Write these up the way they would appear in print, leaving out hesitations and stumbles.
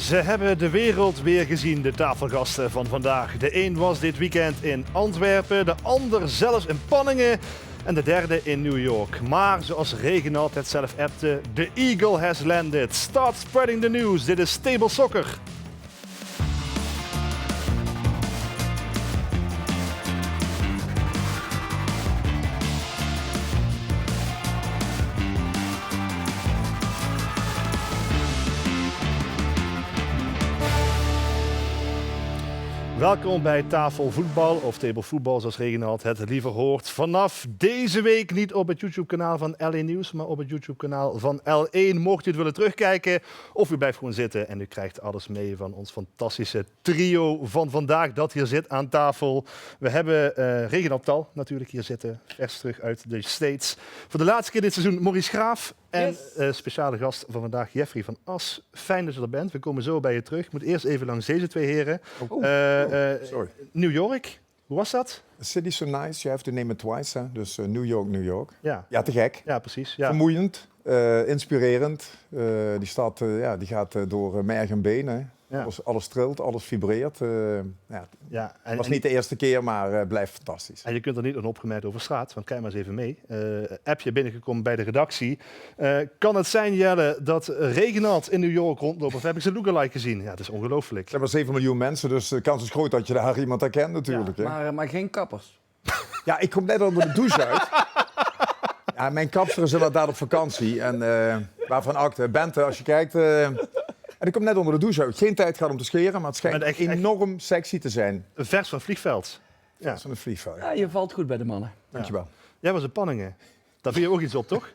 Ze hebben de wereld weer gezien, de tafelgasten van vandaag. De een was dit weekend in Antwerpen, de ander zelfs in Panningen en de derde in New York. Maar zoals Reginald het zelf appte, the eagle has landed. Start spreading the news. Dit is Table Soccer. Welkom bij Tafel Voetbal, of Table Voetbal zoals Reginald het liever hoort. Vanaf deze week niet op het YouTube-kanaal van LA Nieuws, maar op het YouTube-kanaal van L1. Mocht u het willen terugkijken, of u blijft gewoon zitten en u krijgt alles mee van ons fantastische trio van vandaag dat hier zit aan tafel. We hebben Reginald Tal natuurlijk hier zitten, vers terug uit de States. Voor de laatste keer dit seizoen Maurice Graaf. En speciale gast van vandaag, Jeffrey van As. Fijn dat je er bent. We komen zo bij je terug. Ik moet eerst even langs deze twee heren. Sorry. New York, hoe was dat? The city's so nice, you have to name it twice. Hè? Dus New York, New York. Ja, Ja, te gek. ja precies. Ja. Vermoeiend, inspirerend. Die stad die gaat door merg en benen. Ja. Alles trilt, alles vibreert. Ja, Het was niet de eerste keer, maar blijft fantastisch. En je kunt er niet onopgemerkt over straat, want kijk maar eens even mee. Appje binnengekomen bij de redactie. Kan het zijn, Jelle, dat Reginald in New York rondloopt? Of heb ik zijn lookalike gezien? Ja, het is ongelooflijk. Er zijn maar 7 miljoen mensen, dus de kans is groot dat je daar iemand herkent natuurlijk. Ja, hè? maar geen kappers. Ja, ik kom net onder de douche uit. Ja, mijn kapster is inderdaad op vakantie. En waarvan acte, Bente, als je kijkt... En ik kom net onder de douche uit. Geen tijd gehad om te scheren, maar het schijnt echt enorm sexy te zijn. Vers van vliegveld. Ja. Van een vliegveld. Ja, je valt goed bij de mannen. Dankjewel. Jij was in Panningen. Daar viel je ook iets op, toch?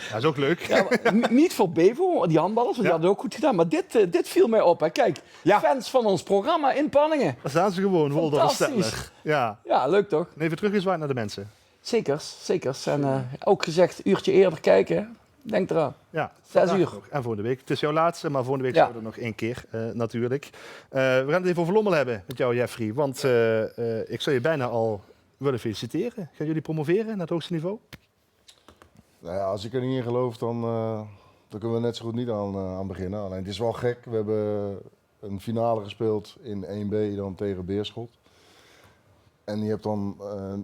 Ja, is ook leuk. Ja, niet voor Bevo, die handballers, want die hadden ook goed gedaan. Maar dit viel mij op. Hè. Kijk, Ja. fans van ons programma in Panningen. Daar staan ze gewoon, Wolder en Fantastisch. Stettler. Ja. Ja, leuk toch? En even teruggezwaaid naar de mensen. Zekers. En ook gezegd, uurtje eerder kijken. Denk eraan. Ja, 6 vandaag uur. nog. En volgende week. Het is jouw laatste, maar volgende week Ja. zijn we er nog 1 keer natuurlijk. We gaan het even over Lommel hebben met jou, Jeffrey. Want ik zou je bijna al willen feliciteren. Gaan jullie promoveren naar het hoogste niveau? Nou ja, als ik er niet in geloof, dan kunnen we net zo goed niet aan beginnen. Alleen het is wel gek. We hebben een finale gespeeld in 1B dan tegen Beerschot. En je hebt dan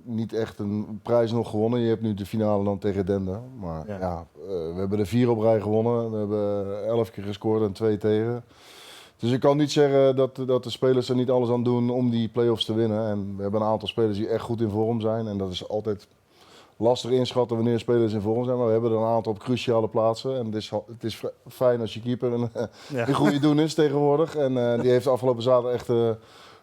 niet echt een prijs nog gewonnen. Je hebt nu de finale dan tegen Dender. Maar Ja. we hebben er 4 op rij gewonnen. We hebben 11 keer gescoord en 2 tegen. Dus ik kan niet zeggen dat de spelers er niet alles aan doen om die play-offs te winnen. En we hebben een aantal spelers die echt goed in vorm zijn. En dat is altijd lastig inschatten wanneer spelers in vorm zijn. Maar we hebben er een aantal op cruciale plaatsen. En het is fijn als je keeper een goede doen is tegenwoordig. En die heeft afgelopen zaterdag echt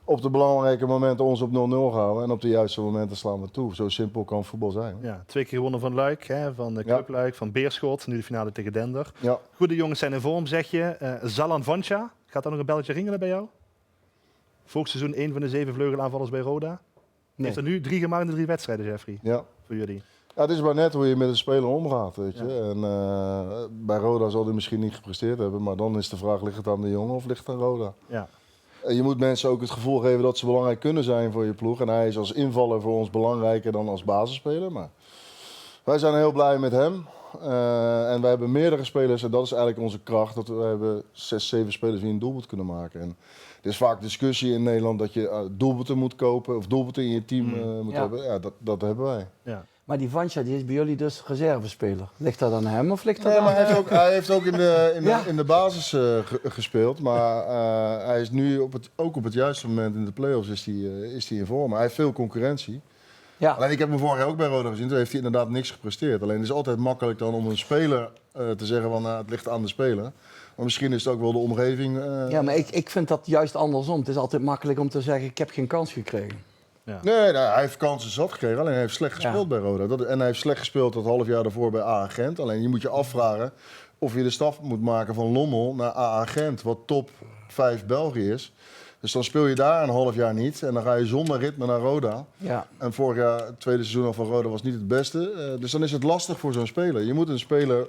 op de belangrijke momenten ons op 0-0 gehouden. En op de juiste momenten slaan we toe. Zo simpel kan voetbal zijn. Ja, 2 keer gewonnen van Luik, hè, van de Club Luik, van Beerschot. Nu de finale tegen Dender. Ja. Goede jongens zijn in vorm, zeg je. Zalan Vancha, gaat daar nog een belletje ringelen bij jou? Vorig seizoen 1 van de 7 vleugelaanvallers bij Roda. Heeft er nu 3 gemaakt in de 3 wedstrijden, Jeffrey, Ja. voor jullie. Ja, het is maar net hoe je met een speler omgaat, weet je. Ja. En bij Roda zal hij misschien niet gepresteerd hebben, maar dan is de vraag, ligt het aan de jongen of ligt het aan Roda? Ja. En je moet mensen ook het gevoel geven dat ze belangrijk kunnen zijn voor je ploeg. En hij is als invaller voor ons belangrijker dan als basisspeler. Maar wij zijn heel blij met hem. En wij hebben meerdere spelers en dat is eigenlijk onze kracht. Dat we hebben 6, 7 spelers die een doelpunt kunnen maken. En er is vaak discussie in Nederland dat je doelpunten moet kopen of doelpunten in je team moet hebben. Ja, dat hebben wij. Ja. Maar die Vancha die is bij jullie dus reservespeler. Ligt dat aan hem of ligt dat Nee, aan... maar hij heeft ook in de basis gespeeld. Maar hij is nu ook op het juiste moment in de play-offs is hij in vorm. Hij heeft veel concurrentie. Ja. Alleen ik heb hem vorig jaar ook bij Roda gezien. Toen heeft hij inderdaad niks gepresteerd. Alleen het is altijd makkelijk dan om een speler te zeggen van het ligt aan de speler. Maar misschien is het ook wel de omgeving. Ja, maar ik vind dat juist andersom. Het is altijd makkelijk om te zeggen, ik heb geen kans gekregen. Ja. Nee, hij heeft kansen zat gekregen. Alleen hij heeft slecht gespeeld bij Roda. En hij heeft slecht gespeeld dat half jaar daarvoor bij AA Gent. Alleen je moet je afvragen of je de stap moet maken van Lommel naar AA Gent. Wat top 5 België is. Dus dan speel je daar een half jaar niet. En dan ga je zonder ritme naar Roda. Ja. En vorig jaar, het tweede seizoen van Roda was niet het beste. Dus dan is het lastig voor zo'n speler. Je moet een speler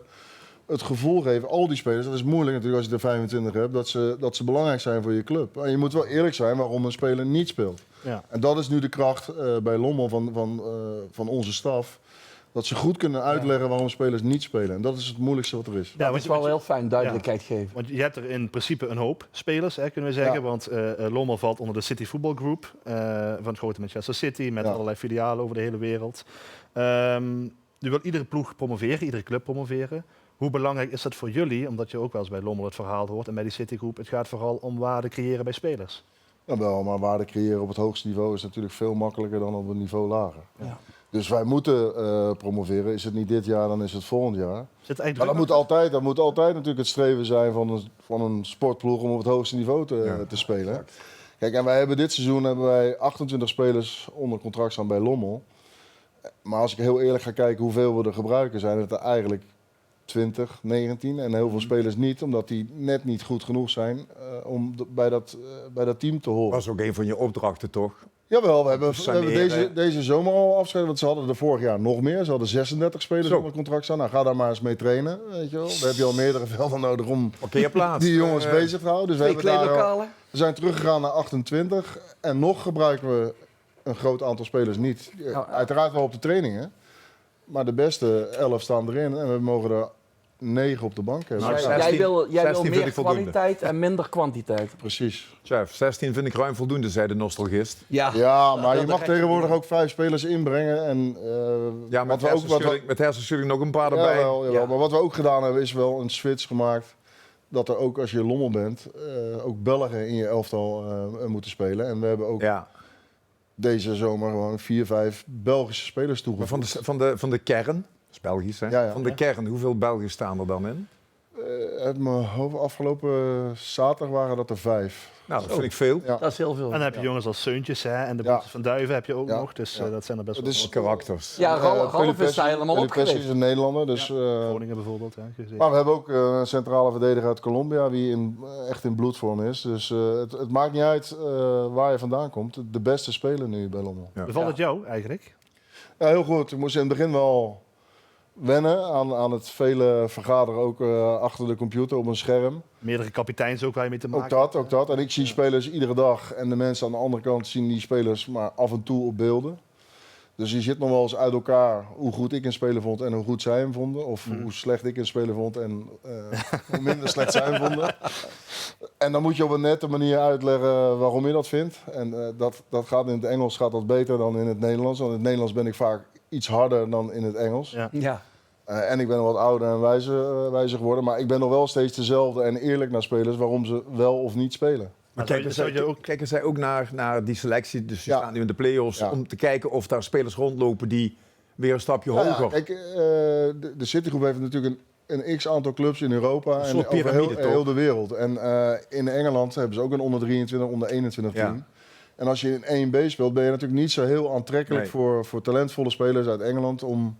het gevoel geven, al die spelers, dat is moeilijk natuurlijk als je er 25 hebt, dat ze belangrijk zijn voor je club. En je moet wel eerlijk zijn waarom een speler niet speelt. Ja. En dat is nu de kracht bij Lommel van onze staf. dat ze goed kunnen uitleggen waarom spelers niet spelen. En dat is het moeilijkste wat er is. Ja, dat is wel heel fijn duidelijkheid geven. Want je hebt er in principe een hoop spelers, kunnen we zeggen. Ja. Want Lommel valt onder de City Football Group van het grote Manchester City. Met allerlei filialen over de hele wereld. Nu wil iedere ploeg promoveren, iedere club promoveren. Hoe belangrijk is dat voor jullie? Omdat je ook wel eens bij Lommel het verhaal hoort. En bij die City Group, het gaat vooral om waarde creëren bij spelers. Ja, wel, maar waarde creëren op het hoogste niveau is natuurlijk veel makkelijker dan op een niveau lager. Ja. Dus wij moeten promoveren. Is het niet dit jaar, dan is het volgend jaar. Maar dat moet altijd natuurlijk het streven zijn van een sportploeg om op het hoogste niveau te spelen. Exact. Kijk, en wij hebben dit seizoen 28 spelers onder contract staan bij Lommel. Maar als ik heel eerlijk ga kijken hoeveel we er gebruiken, zijn het er eigenlijk 20, 19 en heel veel spelers niet, omdat die net niet goed genoeg zijn om bij dat team te horen. Dat was ook een van je opdrachten, toch? Jawel, we hebben deze zomer al afscheid, want ze hadden er vorig jaar nog meer. Ze hadden 36 spelers onder contract staan. Nou, ga daar maar eens mee trainen, weet je wel. Dan heb je al meerdere velden nodig om die jongens bezig te houden. Dus we zijn teruggegaan naar 28 en nog gebruiken we een groot aantal spelers niet. Uiteraard wel op de trainingen, maar de beste 11 staan erin en we mogen er 9 op de bank hebben. Nou, 16 jij wil vind meer ik voldoende. kwaliteit en minder kwantiteit. Precies. Chef, 16 vind ik ruim voldoende, zei de nostalgist. Ja, maar je mag tegenwoordig ook 5 spelers inbrengen. En, Ja, met hersenschudding nog een paar erbij. Jawel. Maar wat we ook gedaan hebben, is wel een switch gemaakt. Dat er ook, als je Lommel bent, ook Belgen in je elftal moeten spelen. En we hebben ook deze zomer gewoon 4, 5 Belgische spelers toegevoegd. Maar van de kern, dat is Belgisch hè? Ja. Van de kern, hoeveel Belgen staan er dan in? Uit mijn hoofd, afgelopen zaterdag waren dat er 5. Nou, dat vind ik veel. Ja. Dat is heel veel. En dan heb je jongens als Seuntjes en de broers van Duiven heb je ook nog. Dus dat zijn er best wel veel. Karakters. Ja, Ralf is daar helemaal Pelipessi opgeleid. is een Nederlander. Dus, Groningen bijvoorbeeld. maar we hebben ook een centrale verdediger uit Colombia die echt in bloedvorm is. Dus het maakt niet uit waar je vandaan komt. De beste speler nu bij Lommel. Ja. Bevalt het jou eigenlijk? Ja, heel goed. Ik moest in het begin wel wennen aan het vele vergaderen ook achter de computer op een scherm. Meerdere kapiteins ook waar je mee te maken Ook dat. En ik zie spelers iedere dag. En de mensen aan de andere kant zien die spelers maar af en toe op beelden. Dus je zit nog wel eens uit elkaar hoe goed ik een speler vond en hoe goed zij hem vonden. Of hoe slecht ik een speler vond en hoe minder slecht zij hem vonden. En dan moet je op een nette manier uitleggen waarom je dat vindt. En dat gaat in het Engels gaat dat beter dan in het Nederlands. Want in het Nederlands ben ik vaak iets harder dan in het Engels. Ja. En ik ben wat ouder en wijzer geworden. Maar ik ben nog wel steeds dezelfde en eerlijk naar spelers waarom ze wel of niet spelen. Maar kijken zij ook naar die selectie, dus die staan nu in de play-offs, om te kijken of daar spelers rondlopen die weer een stapje hoger. Ja, kijk, de Citygroep heeft natuurlijk een x-aantal clubs in Europa en over heel de wereld. En in Engeland hebben ze ook een onder 23, onder 21 team. Ja. En als je in 1B speelt, ben je natuurlijk niet zo heel aantrekkelijk voor talentvolle spelers uit Engeland om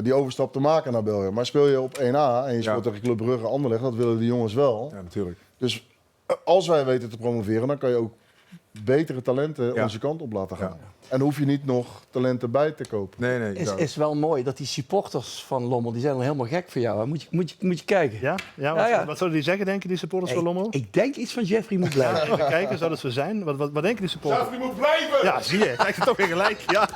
die overstap te maken naar België. Maar speel je op 1A en je speelt tegen Club Brugge, Anderlecht, dat willen die jongens wel. Ja, natuurlijk. Dus als wij weten te promoveren, dan kan je ook betere talenten onze kant op laten gaan. Ja. En hoef je niet nog talenten bij te kopen. Nee. Is wel mooi dat die supporters van Lommel, die zijn helemaal gek voor jou. Moet je kijken. Wat zouden die zeggen, denken die supporters van Lommel? Ik denk iets van Jeffrey moet blijven. Even kijken, zou dat zo zijn? Wat denken die supporters? Jeffrey moet blijven! Ja, zie je. Krijg je toch weer gelijk. Ja.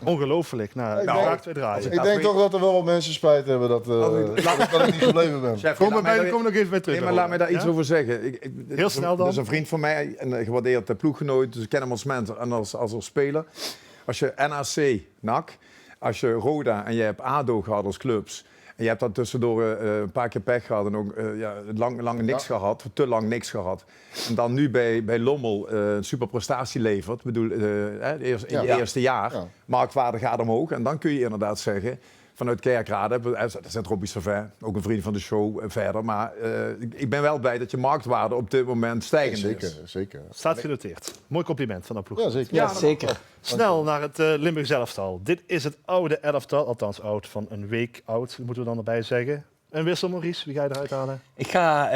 Ongelooflijk. Nou, graag twee draaien. Ik denk toch dat er wel wat mensen spijt hebben dat ik niet gebleven ben. Chef, kom nog even bij terug. Nee, maar laat mij daar iets over zeggen. Heel snel dan. Dat is een vriend van mij, een gewaardeerd ploeggenoot. Dus ik ken hem als mens en als speler. Als je NAC, NAC, als je Roda en je hebt ADO gehad als clubs. En je hebt dan tussendoor een paar keer pech gehad en ook lang niks gehad, te lang niks gehad. En dan nu bij Lommel een super prestatie levert, in het eerste jaar. Ja. Marktwaarde gaat omhoog en dan kun je inderdaad zeggen, vanuit Kerkrade, dat zit Robbie Savin, ook een vriend van de show verder. Maar ik ben wel blij dat je marktwaarde op dit moment stijgend is. Zeker. Staat genoteerd. Mooi compliment van de ploeg. Ja, zeker. Ja, zeker. Snel naar het Limburgs elftal. Dit is het oude elftal, althans oud van een week oud, moeten we dan erbij zeggen. Een wissel, Maurice, wie ga je eruit halen? Ik ga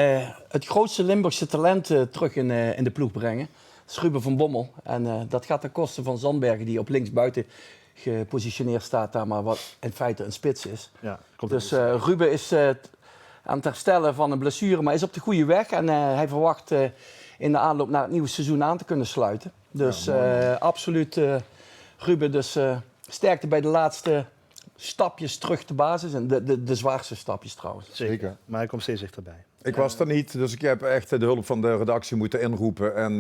het grootste Limburgse talent terug in de ploeg brengen. Dat is Ruben van Bommel. En dat gaat ten koste van Zandbergen, die op linksbuiten gepositioneerd staat daar, maar wat in feite een spits is. Ja, dus Ruben is aan het herstellen van een blessure, maar is op de goede weg. En hij verwacht in de aanloop naar het nieuwe seizoen aan te kunnen sluiten. Dus absoluut Ruben, dus sterkte bij de laatste stapjes terug de basis. En de zwaarste stapjes trouwens. Zeker. Maar hij komt steeds dichterbij. Ik was er niet, dus ik heb echt de hulp van de redactie moeten inroepen. En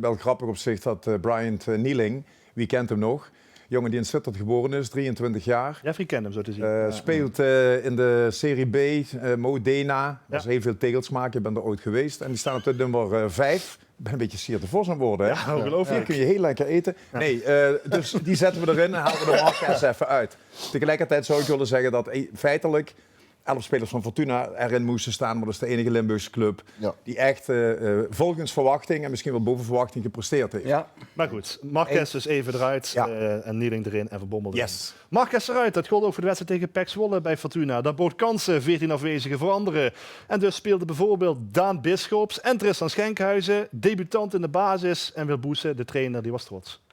wel grappig op zich dat Bryant Nieling, wie kent hem nog? Jongen die in Sittard geboren is, 23 jaar. Jeffrey kent hem zo te zien. Speelt in de Serie B, Modena. Dat is heel veel tegels maken, ik ben er ooit geweest. En die staan op de nummer 5. Ik ben een beetje Sier de Vos aan het worden. Hè? Ja, ongelooflijk. Hier kun je heel lekker eten. Ja. Nee, dus die zetten we erin en halen we de Marquez even uit. Tegelijkertijd zou ik willen zeggen dat feitelijk 11 spelers van Fortuna erin moesten staan. Maar dat is de enige Limburgse club die echt volgens verwachting en misschien wel boven verwachting gepresteerd heeft. Ja. Maar goed, Marquez dus even eruit en Nieling erin en Van Bommel erin. Yes. Marquez eruit, dat gold ook voor de wedstrijd tegen PEC Zwolle bij Fortuna. Dat bood kansen, 14 afwezigen voor anderen. En dus speelden bijvoorbeeld Daan Bisschops en Tristan Schenkhuizen, debutant in de basis. En Wil Boesse, de trainer, die was trots.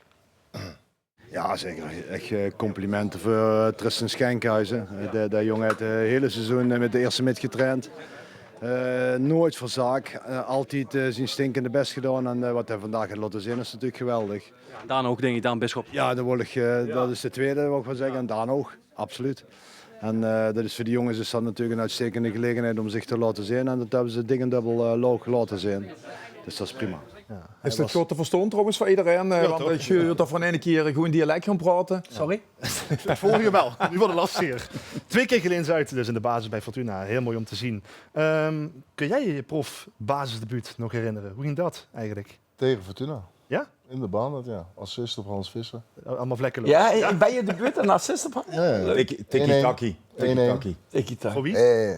Ja, zeker. Echt complimenten voor Tristan Schenkhuizen. Dat jongen heeft het hele seizoen met de eerste mid getraind. Nooit verzaak. Altijd zijn stinkende best gedaan. En wat hij vandaag gaat laten zien is natuurlijk geweldig. Daan ook, denk ik, Daan Bisschop. Ja, dat is de tweede, wil ik wel zeggen. En Daan ook, absoluut. En dat is voor die jongens is dat natuurlijk een uitstekende gelegenheid om zich te laten zien. En dat hebben ze dik en dubbel loog laten zien. Dus dat is prima. Ja, Is dat goed te verstaan trouwens voor iedereen? Want als je toch van ene keer gewoon dialect gaan praten. Sorry? Vorige wel, nu wordt het lastiger. 2 keer Geleen Zuid dus in de basis bij Fortuna. Heel mooi om te zien. Kun jij je prof basisdebuut nog herinneren? Hoe ging dat eigenlijk? Tegen Fortuna. Ja? In de baan, dat ja. Assist op Hans Visser. Allemaal vlekkeloos. Ja, ben je debuut en assist op? Ja. Tiki-taki. 1-1. Voor wie?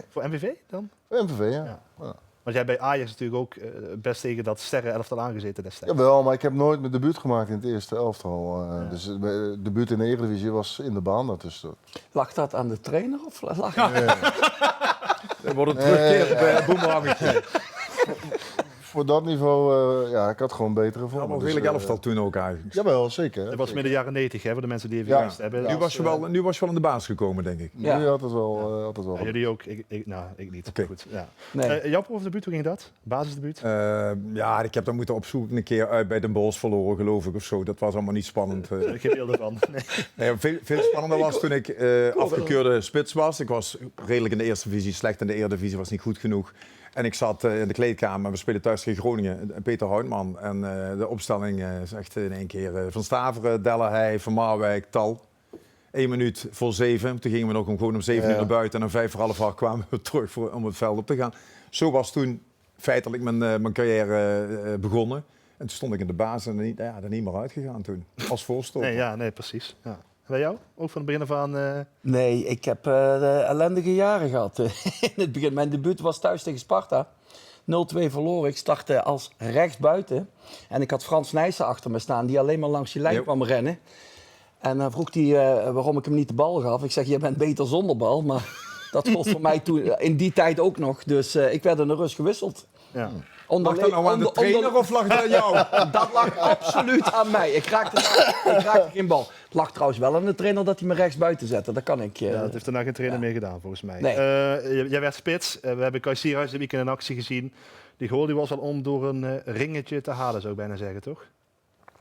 Voor MVV dan? MVV, ja. Want jij bij Ajax natuurlijk ook best tegen dat sterren-elftal aangezeten destijds. Jawel, maar ik heb nooit mijn debuut gemaakt in het eerste elftal. Dus het debuut in de Eredivisie was in de baan. Dus, Lag dat aan de trainer of lag Dat wordt een terugkerend boemerangetje. Voor dat niveau, ik had gewoon betere Ja, vormen. maar redelijk elftal toen ook eigenlijk. Jawel, zeker. Dat was midden jaren 90, hè, voor de mensen die even Ja. gemist hebben. Nu was je wel in de baas gekomen, denk ik. Ja. Nu had het wel. Ja, jullie ook, ik niet. Oké. Goed, ja. Nee. Jouw profdebuut, hoe ging dat? Basisdebuut? Ja, ik heb dat moeten opzoeken een keer uit bij Den Bosch verloren, geloof ik, of zo. Dat was allemaal niet spannend. Geen beelden van. Nee. Nee, veel spannender was toen ik afgekeurde spits was. Ik was redelijk in de eerste divisie, slecht in de Eredivisie, was niet goed genoeg. En ik zat in de kleedkamer, we spelen thuis tegen Groningen, Peter Houtman. En de opstelling is echt in één keer Van Staveren, Delahey, Van Marwijk, Tal. 1 minuut voor 7. Toen gingen we nog gewoon om 7 uur naar buiten. En om 5:30 kwamen we terug om het veld op te gaan. Zo was toen feitelijk mijn carrière begonnen. En toen stond ik in de basis en er niet meer uitgegaan toen. Als voorstopper. Nee, precies. Ja. Bij jou? Ook van het begin af aan? Nee, ik heb ellendige jaren gehad. In het begin, mijn debuut was thuis tegen Sparta. 0-2 verloren. Ik startte als rechtsbuiten. En ik had Frans Nijssen achter me staan, die alleen maar langs die lijn kwam rennen. En dan vroeg hij waarom ik hem niet de bal gaf. Ik zeg, je bent beter zonder bal. Maar dat gold voor mij toen, in die tijd ook nog. Dus ik werd in de rust gewisseld. Ja. Lag dat nou aan de trainer of lag dat aan jou? Dat lag absoluut aan mij. Ik raakte geen bal. Het lag trouwens wel aan de trainer dat hij me rechts buiten zette. Dat kan ik. Ja, dat heeft er nou geen trainer mee gedaan, volgens mij. Nee. Jij werd spits. We hebben Kai Sierhuis dit weekend in actie gezien. Die goal die was al om door een ringetje te halen, zou ik bijna zeggen, toch?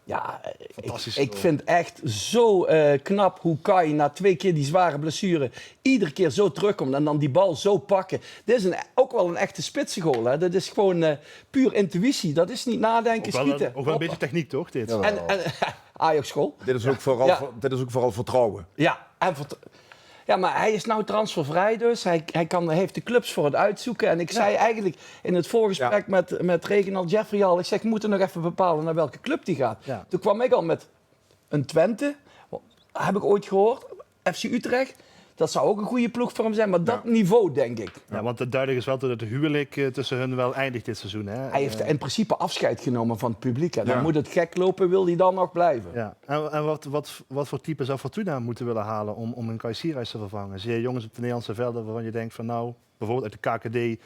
Ja, Fantastisch ik goal. vind echt zo knap hoe Kai na 2 keer die zware blessure iedere keer zo terugkomt en dan die bal zo pakken. Dit is ook wel een echte spitsengoal. Hè? Dat is gewoon puur intuïtie. Dat is niet nadenken, schieten. Ook wel een beetje techniek, toch? Dit? Ja. En Ajax-goal. Dit is ook vooral vertrouwen. Ja, ja, maar hij is nou transfervrij dus. Hij heeft de clubs voor het uitzoeken. En ik zei eigenlijk in het voorgesprek met Reginald Jeffrey al... Ik zeg, we moeten nog even bepalen naar welke club die gaat. Ja. Toen kwam ik al met een Twente. Heb ik ooit gehoord. FC Utrecht. Dat zou ook een goede ploeg voor hem zijn. Maar dat niveau, denk ik. Ja, want het duidelijk is wel dat het huwelijk tussen hun wel eindigt dit seizoen. Hè? Hij heeft in principe afscheid genomen van het publiek. En dan Ja. moet het gek lopen, wil hij dan nog blijven. Ja. En wat voor type zou Fortuna moeten willen halen om een Kai Sierhuis te vervangen? Zie je jongens op de Nederlandse velden waarvan je denkt van nou, bijvoorbeeld uit de KKD, die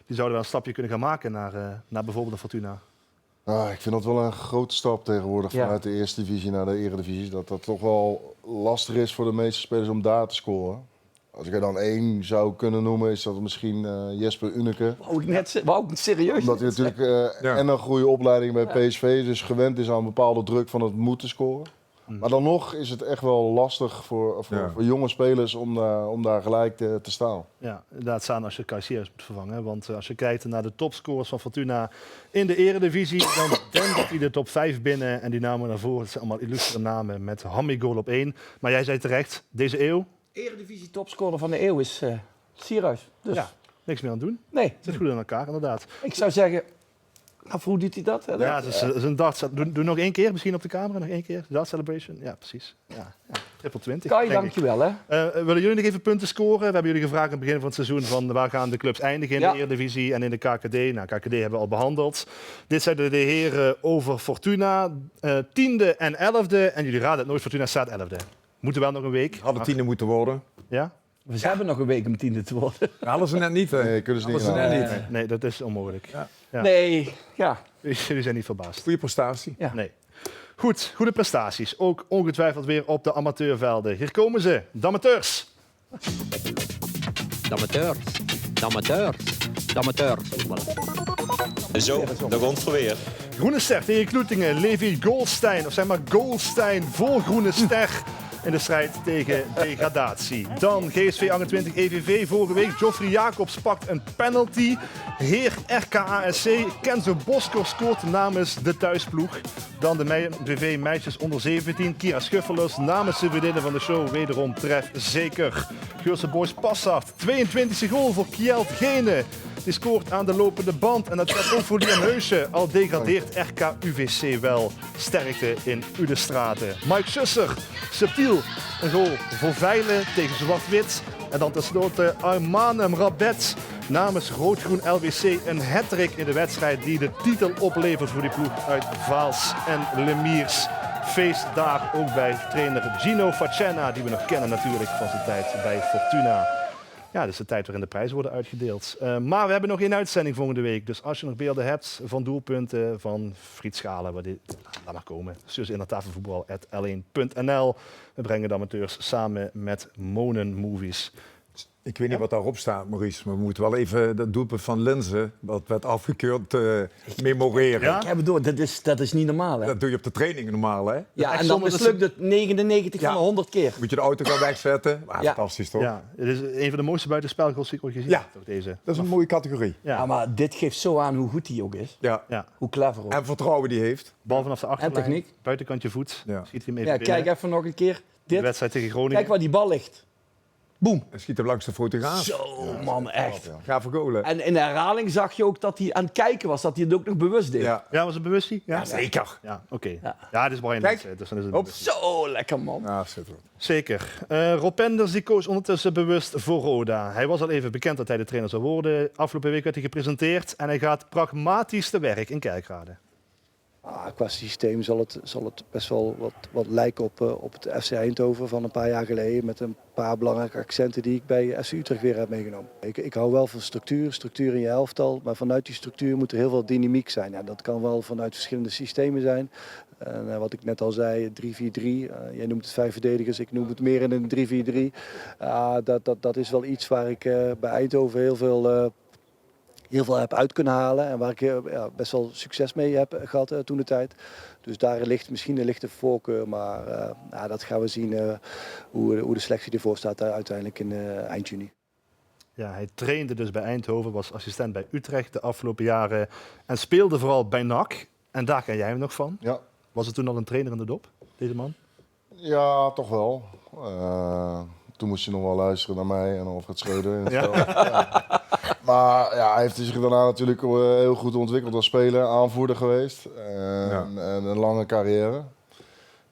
zouden wel een stapje kunnen gaan maken naar bijvoorbeeld de Fortuna? Ik vind dat wel een grote stap tegenwoordig Ja. vanuit de eerste divisie naar de Eredivisie. Dat toch wel lastig is voor de meeste spelers om daar te scoren. Als ik er dan 1 zou kunnen noemen, is dat misschien Jesper Uneke. Wou ik serieus? Omdat hij natuurlijk en een goede opleiding bij PSV, dus gewend is aan een bepaalde druk van het moeten scoren. Maar dan nog is het echt wel lastig voor jonge spelers om daar gelijk te staan. Ja, inderdaad staan als je Caiceres moet vervangen. Want als je kijkt naar de topscorers van Fortuna in de eredivisie, dan denk dat hij de top 5 binnen. En die namen daarvoor, het zijn allemaal illustere namen met Hammy goal op 1. Maar jij zei terecht, deze eeuw... Eredivisie topscorer van de eeuw is Sierhuis. Dus Ja, niks meer aan doen. nee, Het zit goed in elkaar, inderdaad. ik zou zeggen, hoe doet hij dat? Ja, het is een dart. Doe nog 1 keer, misschien op de camera, nog 1 keer. Dart celebration, ja precies. Ja. Triple 20. Kai, denk ik. dankjewel hè. Willen jullie nog even punten scoren? We hebben jullie gevraagd aan het begin van het seizoen van waar gaan de clubs eindigen in de Eredivisie en in de KKD. Nou, KKD hebben we al behandeld. Dit zeiden de heren over Fortuna, 10e en 11e. En jullie raden het nooit, Fortuna staat 11e. Moeten wel nog een week. Hadden 10e moeten worden. Ja? We hebben nog een week om 10e te worden. Hadden ze net niet. Nee, kunnen ze niet. Hadden ze net niet. Nee, dat is onmogelijk. Ja. Nee, ja. Jullie zijn niet verbaasd. Goede prestatie. Ja. Nee. Goed, goede prestaties. Ook ongetwijfeld weer op de amateurvelden. Hier komen ze, de amateurs. De amateurs. De amateurs. De amateurs. Zo, daar komt het weer. Groene Ster tegen Kloetingen. Levi Goldstein, of zeg maar Goldstein voor Groene Ster in de strijd tegen degradatie. Dan GSV 28 EVV vorige week. Geoffrey Jacobs pakt een penalty. Heer RKASC. Kenzo Bosker scoort namens de thuisploeg. Dan de BV meisjes onder 17. Kira Schuffelers namens de vriendinnen van de show. Wederom tref zeker. Geurse Boys Passart. 22e goal voor Kjeld Gene. Die scoort aan de lopende band. En dat geldt ook voor Liam Heusje. Al degradeert RK UVC wel. Sterkte in Udestraten. Mike Susser. Subtiel. Een goal voor Veilen tegen Zwart-Wit. En dan tenslotte Armanem Rabet. Namens Rood-Groen LWC een hattrick in de wedstrijd die de titel oplevert voor die ploeg uit Vaals en Lemiers. Feest daar ook bij trainer Gino Facena, die we nog kennen natuurlijk van zijn tijd bij Fortuna. Ja, dat is de tijd waarin de prijzen worden uitgedeeld. Maar we hebben nog één uitzending volgende week. Dus als je nog beelden hebt van doelpunten, van Friet Schalen, laat maar komen. Stuur ze in naar tafelvoetbal@l1.nl. We brengen de amateurs samen met Monen Movies. Ik weet niet wat daarop staat, Maurice, maar we moeten wel even dat doelpunt van Linzen, wat werd afgekeurd, memoreren. Ja? Ik heb het door, dat is niet normaal hè. Dat doe je op de training normaal, hè? Ja, echt en dan zonder dat mislukt het 99 van de 100 keer. Moet je de auto gaan wegzetten. Maar Ja. fantastisch, toch? Ja, het is een van de mooiste buitenspelgoals die ik ooit gezien Ja. heb. Toch, deze. Dat is een mooie categorie. Ja. Ja, maar dit geeft zo aan hoe goed hij ook is. Ja. Ja. Hoe clever ook. En vertrouwen die heeft. Bal vanaf de achterlijn, techniek. buitenkantje voet. Ja. Schiet hij hem even Ja, binnen. kijk even nog een keer. De Dit. wedstrijd tegen Groningen. Kijk waar die bal ligt. Boem. En schiet hem langs de fotograaf. Zo, man, echt. Ga voor golen. En in de herhaling zag je ook dat hij aan het kijken was, dat hij het ook nog bewust deed. Ja. Ja, was het bewust? Die? Ja, Zeker. Ja, oké. Ja. Ja, dit is Brian Kijk. Lens, dus dan is het Hop. bewust. Zo, lekker man. Ja, schitterend. Zeker. Rob Penders die koos ondertussen bewust voor Roda. Hij was al even bekend dat hij de trainer zou worden. Afgelopen week werd hij gepresenteerd en hij gaat pragmatisch te werk in Kerkrade. Qua systeem zal het best wel wat lijken op het FC Eindhoven van een paar jaar geleden. Met een paar belangrijke accenten die ik bij FC Utrecht weer heb meegenomen. Ik hou wel van structuur in je elftal. Maar vanuit die structuur moet er heel veel dynamiek zijn. Ja, dat kan wel vanuit verschillende systemen zijn. En wat ik net al zei, 3-4-3. Jij noemt het 5 verdedigers, ik noem het meer in een 3-4-3. Dat is wel iets waar ik bij Eindhoven heel veel heb uit kunnen halen en waar ik best wel succes mee heb gehad toen de tijd. Dus daar ligt misschien een lichte voorkeur, maar dat gaan we zien hoe de selectie ervoor staat uiteindelijk in eind juni. Ja, hij trainde dus bij Eindhoven, was assistent bij Utrecht de afgelopen jaren en speelde vooral bij NAC. En daar ken jij hem nog van. Ja. Was het toen al een trainer in de dop, deze man? Ja, toch wel. Toen moest je nog wel luisteren naar mij en over het Schreuder. In het spel. Ja. Maar ja, hij heeft zich daarna natuurlijk heel goed ontwikkeld als speler, aanvoerder geweest. En een lange carrière.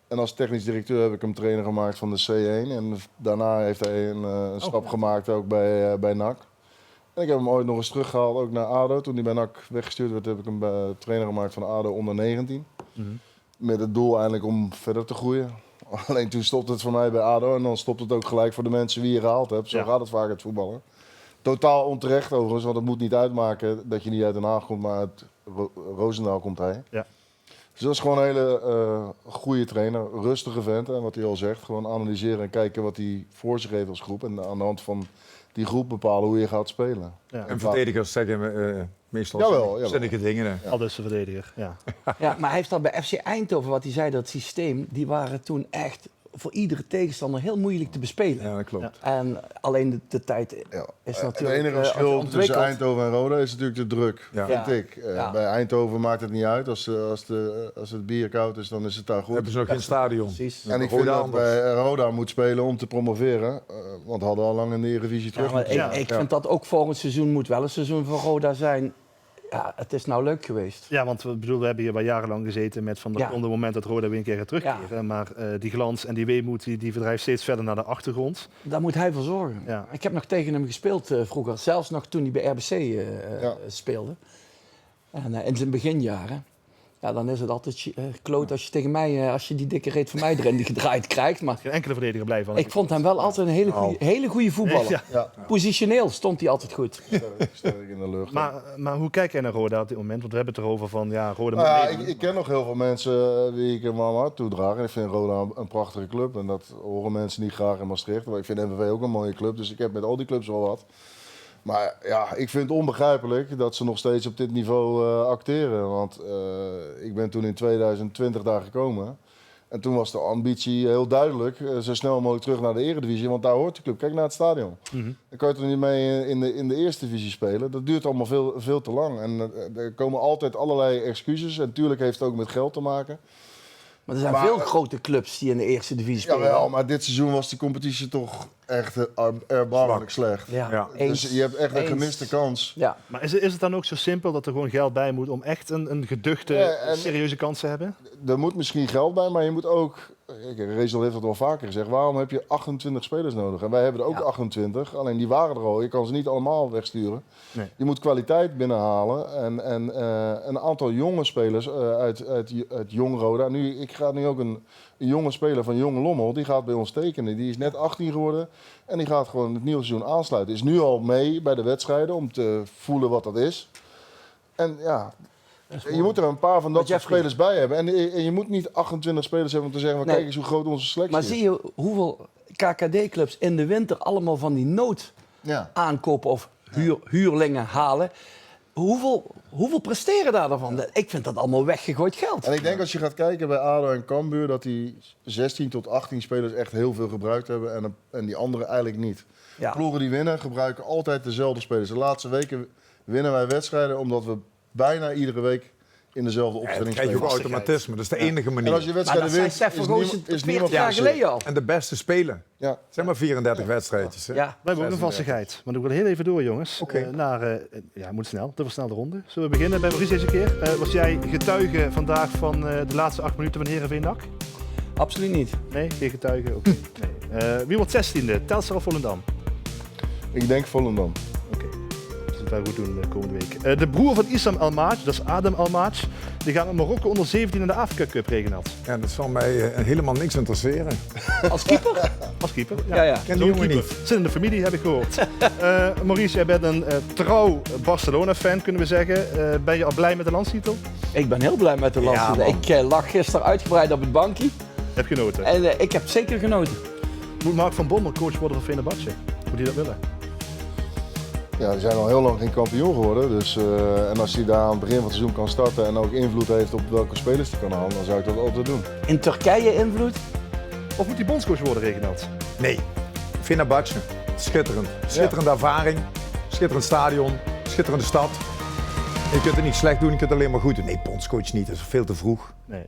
En als technisch directeur heb ik hem trainer gemaakt van de C1. En daarna heeft hij een stap gemaakt ook bij NAC. En ik heb hem ooit nog eens teruggehaald, ook naar ADO. Toen hij bij NAC weggestuurd werd, heb ik hem trainer gemaakt van ADO onder 19. Mm-hmm. Met het doel eigenlijk om verder te groeien. Alleen toen stopte het voor mij bij ADO en dan stopt het ook gelijk voor de mensen wie je gehaald hebt. Zo gaat het vaak het voetballen. Totaal onterecht overigens, want het moet niet uitmaken dat je niet uit Den Haag komt, maar uit Roosendaal komt hij. Ja. Dus dat is gewoon een hele goede trainer, rustige vent. En wat hij al zegt, gewoon analyseren en kijken wat hij voor zich heeft als groep. En aan de hand van die groep bepalen hoe je gaat spelen. Ja. En verdedigers zeggen meestal Jawel. zinnige dingen. Hè. Al dus de verdediger, ja. Ja, maar hij heeft dat bij FC Eindhoven, wat hij zei, dat systeem, die waren toen echt voor iedere tegenstander heel moeilijk te bespelen. Ja, dat klopt. Ja. En alleen de tijd Ja. is Het natuurlijk enige als je verschil ontwikkelt. tussen Eindhoven en Roda is natuurlijk de druk, Ja. vind Ja. ik. Ja. Bij Eindhoven maakt het niet uit. Als het bier koud is, dan is het daar goed. Hebben ze nog geen stadion. Precies. En ik Roda vind dat anders. bij Roda moet spelen om te promoveren. Want hadden al lang in de Eredivisie Ja, terug maar moeten ik, zijn. ik vind dat ook volgend seizoen moet wel een seizoen voor Roda zijn. Ja, het is nou leuk geweest. Ja, want we hebben hier wel jarenlang gezeten met van Ja. op het moment dat Roda weer een keer gaat terugkeren. Maar die glans en die weemoed die verdrijft steeds verder naar de achtergrond. Daar moet hij voor zorgen. Ja. Ik heb nog tegen hem gespeeld vroeger, zelfs nog toen hij bij RBC speelde. En in zijn beginjaren. Ja, dan is het altijd kloot als je tegen mij, als je die dikke reet van mij erin gedraaid krijgt. Maar Geen enkele verdediger blij van. ik vond hem wel altijd een hele goede voetballer. Ja. Ja, Positioneel stond hij altijd goed. sterk in de lucht. Maar hoe kijk jij naar Roda op dit moment? Want we hebben het erover van, ja, Roda moet Nou ja, meedoen. ik ken nog heel veel mensen die ik in mijn hart toedraag. En ik vind Roda een prachtige club. En dat horen mensen niet graag in Maastricht. Maar ik vind MVV ook een mooie club. Dus ik heb met al die clubs wel wat. Maar ja, ik vind het onbegrijpelijk dat ze nog steeds op dit niveau acteren. Want ik ben toen in 2020 daar gekomen. En toen was de ambitie heel duidelijk. Zo snel mogelijk terug naar de Eredivisie. Want daar hoort de club. Kijk naar het stadion. Dan kan je toch niet mee in de Eerste Divisie spelen. Dat duurt allemaal veel te lang. En er komen altijd allerlei excuses. En natuurlijk heeft het ook met geld te maken. Maar er zijn Maar, veel grote clubs die in de eerste divisie spelen. Jawel, maar dit seizoen was de competitie toch echt erbarmelijk slecht. Ja, Ja. eens. Dus je hebt echt een Eens. gemiste kans. Ja. Maar is het dan ook zo simpel dat er gewoon geld bij moet om echt een geduchte, Ja, en- serieuze kans te hebben? Er moet misschien geld bij, maar je moet ook... Kijk, Rezel heeft het wel vaker gezegd. Waarom heb je 28 spelers nodig? En wij hebben er ook 28. Alleen die waren er al. Je kan ze niet allemaal wegsturen. Nee. Je moet kwaliteit binnenhalen. En een aantal jonge spelers uit Jong Roda. Ik ga nu ook een jonge speler van Jonge Lommel. Die gaat bij ons tekenen. Die is net 18 geworden. En die gaat gewoon het nieuwe seizoen aansluiten. Is nu al mee bij de wedstrijden om te voelen wat dat is. En ja... Je moet er een paar van dat soort Jeffrey- spelers bij hebben. En je moet niet 28 spelers hebben om te zeggen... Nee. kijk eens hoe groot onze selectie Maar is. zie je hoeveel KKD-clubs in de winter allemaal van die nood Ja. aankopen of huurlingen halen? Hoeveel presteren daar dan van? Ik vind dat allemaal weggegooid geld. En ik denk als je gaat kijken bij ADO en Cambuur... dat die 16 tot 18 spelers echt heel veel gebruikt hebben... en die anderen eigenlijk niet. Ja. Ploegen die winnen gebruiken altijd dezelfde spelers. De laatste weken winnen wij wedstrijden... omdat we bijna iedere week in dezelfde Ja, dat opstelling krijg je ook spelen. automatisme. Dat is de enige En als manier. je Maar wedstrijden dat zei wint, Stefan Roos is 40 niemand jaar geleden al. En de beste spelen. Ja. Het zijn maar 34 wedstrijdjes. Hè? Ja. Wij hebben ook een 36. vastigheid. Maar dan wil ik heel even door, jongens. Oké. Moet snel. De versnelde ronde. Zullen we beginnen bij Maurice deze keer? Was jij getuige vandaag van de laatste 8 minuten van Heerenveen NAC? Absoluut niet. Nee, geen getuige? Oké. Nee. Wie wordt 16e? Telstar of Volendam? Ik denk Volendam. Oké. Dat gaan we goed doen komende week. De broer van Issam Almaaj, dat is Adem Almaaj, die gaat met Marokko onder 17 in de Afrika Cup, Reginald. Ja, dat zal mij helemaal niks interesseren. Als keeper? Als keeper. Ja. Ken die Zo'n jongen keeper. niet. Zit in de familie, heb ik gehoord. Maurice, jij bent een trouw Barcelona-fan, kunnen we zeggen. Ben je al blij met de landstitel? Ik ben heel blij met de landstitel. man. Ik lag gisteren uitgebreid op het bankje. Heb genoten. En ik heb zeker genoten. Moet Mark van Bommel coach worden van Fenerbahce? Moet hij dat willen? Ja, die zijn al heel lang geen kampioen geworden. Dus, en als hij daar aan het begin van het seizoen kan starten... en ook invloed heeft op welke spelers hij kan halen... dan zou ik dat altijd doen. In Turkije invloed? Of moet hij bondscoach worden, Reginald? Nee. Fenerbahce. Schitterend. Schitterende ervaring. Schitterend stadion. Schitterende stad. Je kunt het niet slecht doen, je kunt het alleen maar goed doen. Nee, bondscoach niet. Dat is veel te vroeg. Nee.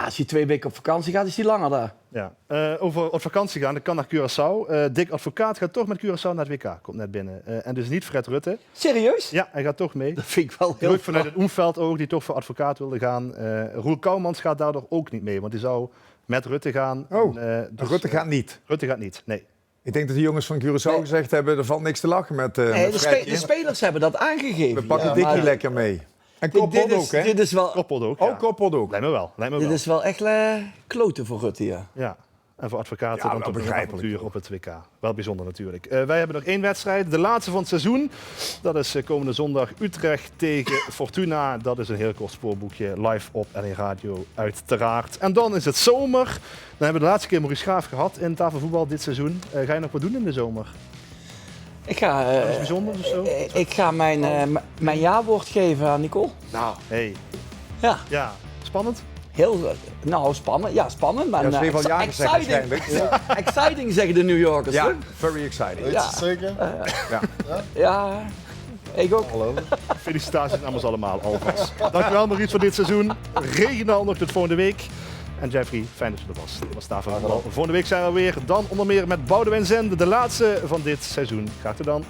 Als je 2 weken op vakantie gaat, is die langer daar. Ja. Over op vakantie gaan, dat kan naar Curaçao. Dick Advocaat gaat toch met Curaçao naar het WK. Komt net binnen. En dus niet Fred Rutte. Serieus? Ja, hij gaat toch mee. Dat vind ik wel heel Druk vanuit het Oenveld ook, die toch voor advocaat wilde gaan. Roel Kouwmans gaat daardoor ook niet mee, want die zou met Rutte gaan. Oh, Rutte gaat. gaat niet. Rutte gaat niet, nee. Ik denk dat de jongens van Curaçao Nee. gezegd hebben, er valt niks te lachen met, Nee, met de Fredje. spelers hebben dat aangegeven. We pakken Ja, Dickie maar lekker mee. En dit Koppel ook, is, hè? dit is wel, Koppelde ook, Ook ja. Koppel ook. Lijkt me wel, lijkt me dit wel. is wel echt kloten voor Rutte, ja. Ja. En voor advocaten Ja, dan wel toch een begrijpelijk. avontuur op het WK. Wel bijzonder natuurlijk. Wij hebben nog 1 wedstrijd, de laatste van het seizoen. Dat is komende zondag Utrecht tegen Fortuna. Dat is een heel kort spoorboekje, live op LA Radio uiteraard. En dan is het zomer. Dan hebben we de laatste keer Maurice Schaaf gehad in tafelvoetbal dit seizoen. Ga je nog wat doen in de zomer? Ik ga, Dat is bijzonder of zo? ik ga mijn jaarwoord geven aan Nicole. Nou, hey. Ja, Ja, spannend. heel spannend. Ja, spannend. Maar Ja, ze heeft al ja gezegd exciting. waarschijnlijk. Exciting zeggen de New Yorkers. Ja, toch? very exciting. Ja. Zeker? Ja, ik ook. Felicitaties namens allemaal alvast. Dankjewel Maurice voor dit seizoen. Regionaal nog tot volgende week. En Jeffrey, fijn dat je er was. Dit was Tafel Voetbal. Volgende week zijn we weer. Dan onder meer met Boudewijn Zende, de laatste van dit seizoen. Graag tot dan.